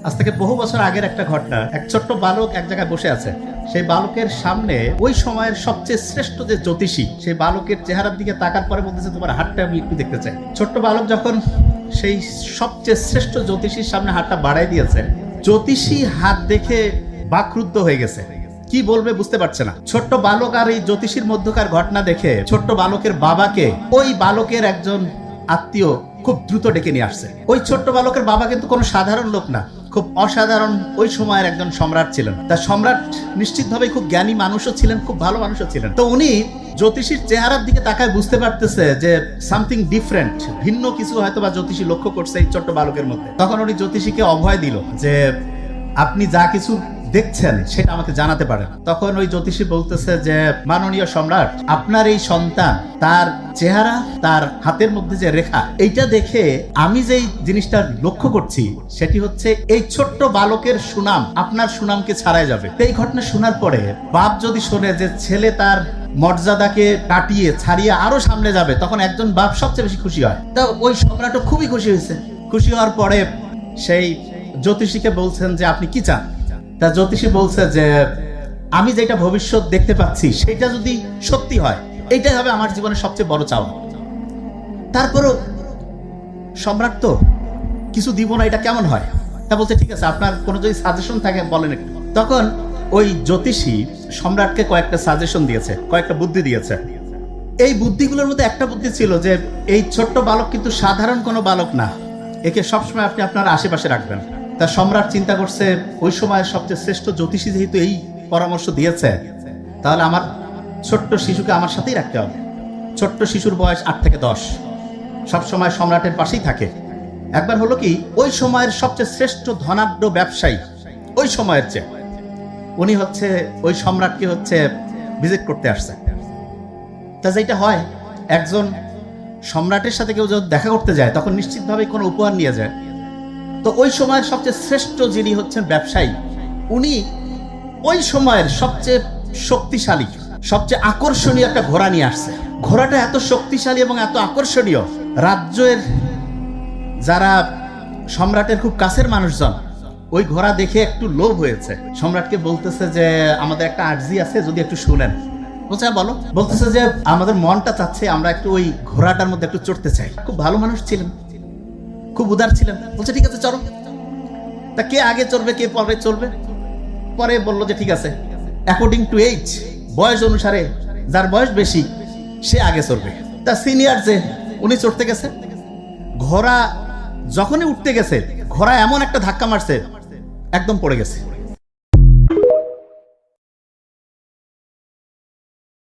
আজ থেকে বহু বছর আগের একটা ঘটনা। এক ছোট্ট বালক এক জায়গায় বসে আছে। সেই বালকের সামনে ওই সময়ের সবচেয়ে শ্রেষ্ঠ যে জ্যোতিষী, সেই বালকের চেহারার দিকে তাকার পরে বলতেছে, তোমার হাতটা আমি একটু দেখতে চাই। ছোট্ট বালক যখন সেই সবচেয়ে শ্রেষ্ঠ জ্যোতিষীর সামনে হাতটা বাড়াই দিয়েছে, জ্যোতিষী হাত দেখে বাকরুদ্ধ হয়ে গেছে। কি বলবে বুঝতে পারছে না। ছোট্ট বালক আর এই জ্যোতিষীর মধ্যকার ঘটনা দেখে ছোট্ট বালকের বাবাকে ওই বালকের একজন আত্মীয় খুব দ্রুত ডেকে নিয়ে আসছে। ওই ছোট্ট বালকের বাবা কিন্তু কোনো সাধারণ লোক না, খুব অসাধারণ ওই সময়ের একজন সম্রাট ছিলেন। তার সম্রাট নিশ্চিতভাবে খুব জ্ঞানী মানুষও ছিলেন, খুব ভালো মানুষও ছিলেন। তো উনি জ্যোতিষীর চেহারার দিকে তাকায় বুঝতে পারতেছে যে সামথিং ডিফারেন্ট, ভিন্ন কিছু হয়তো বা জ্যোতিষী লক্ষ্য করছে এই ছোট্ট বালকের মধ্যে। তখন উনি জ্যোতিষীকে অভয় দিল যে আপনি যা কিছু দেখছেন সেটা আমাকে জানাতে পারেন। তখন ওই জ্যোতিষী বলতেছে যে মাননীয় সম্রাট, আপনার এই সন্তান, তার চেহারা, তার হাতের মধ্যে যে রেখা, এইটা দেখে আমি যেই জিনিসটা লক্ষ্য করছি সেটি হচ্ছে এই ছোট্ট বালকের সুনাম আপনার সুনামকে ছাড়াই যাবে। এই ঘটনা শোনার পরে বাপ যদি শোনে যে ছেলে তার মর্যাদাকে কাটিয়ে ছাড়িয়ে আরো সামনে যাবে, তখন একজন বাপ সবচেয়ে বেশি খুশি হয়। তা ওই সম্রাটও খুবই খুশি হয়েছে। খুশি হওয়ার পরে সেই জ্যোতিষীকে বলছেন যে আপনি কি চান। তা জ্যোতিষী বলছে যে আমি যেটা ভবিষ্যৎ দেখতে পাচ্ছি সেটা যদি সত্যি হয়, এইটাই হবে আমার জীবনের সবচেয়ে বড় চাওয়া। তারপরও সম্রাট তো কিছু দিব না, এটা কেমন হয়? তা বলছে ঠিক আছে, আপনার কোনো যদি সাজেশন থাকে বলেন একটু। তখন ওই জ্যোতিষী সম্রাটকে কয়েকটা সাজেশন দিয়েছে, কয়েকটা বুদ্ধি দিয়েছে। এই বুদ্ধিগুলোর মধ্যে একটা বুদ্ধি ছিল যে এই ছোট্ট বালক কিন্তু সাধারণ কোনো বালক না, একে সবসময় আপনি আপনার আশেপাশে রাখবেন। তা সম্রাট চিন্তা করছে, ওই সময় সবচেয়ে শ্রেষ্ঠ জ্যোতিষী যেহেতু এই পরামর্শ দিয়েছে, তাহলে আমার ছোট্ট শিশুকে আমার সাথেই রাখতে হবে। ছোট্ট শিশুর বয়স 8 থেকে 10, সবসময় সম্রাটের পাশেই থাকে। একবার হলো কি, ওই সময়ের সবচেয়ে শ্রেষ্ঠ ধনাঢ্য ব্যবসায়ী ওই সময়ের চেয়ে, উনি হচ্ছে ওই সম্রাটকে ভিজিট করতে আসছে। তা যেটা হয়, একজন সম্রাটের সাথে কেউ যখন দেখা করতে যায় তখন নিশ্চিতভাবে কোনো উপহার নিয়ে যায়। তো ওই সময়ের সবচেয়ে শ্রেষ্ঠ যিনি হচ্ছেন ব্যবসায়ী, উনি ওই সময়ের সবচেয়ে শক্তিশালী, সবচেয়ে আকর্ষণীয় একটা ঘোড়া নিয়ে আসছে। ঘোড়াটা এত শক্তিশালী এবং এত আকর্ষণীয়, রাজ্যের যারা সম্রাটের খুব কাছের মানুষজন ওই ঘোড়া দেখে একটু লোভ হয়েছে। সম্রাটকে বলতেছে যে আমাদের একটা আর্জি আছে, যদি একটু শুনেন। বলছে বলো। বলতেছে যে আমাদের মনটা চাচ্ছে আমরা একটু ওই ঘোড়াটার মধ্যে একটু চড়তে চাই। খুব ভালো মানুষ ছিলেন, খুব উদার ছিলেন। বলছে ঠিক আছে চলো। তা কে আগে চড়বে, কে পরে চলবে? পরে বললো যে ঠিক আছে, অ্যাকর্ডিং টু এইজ, বয়স অনুসারে যার বয়স বেশি সে আগে চড়বে। তা সিনিয়র যে, উনি চড়তে গেছে। ঘোড়া যখনই উঠতে গেছে, ঘোড়া এমন একটা ধাক্কা মারছে, একদম পড়ে গেছে।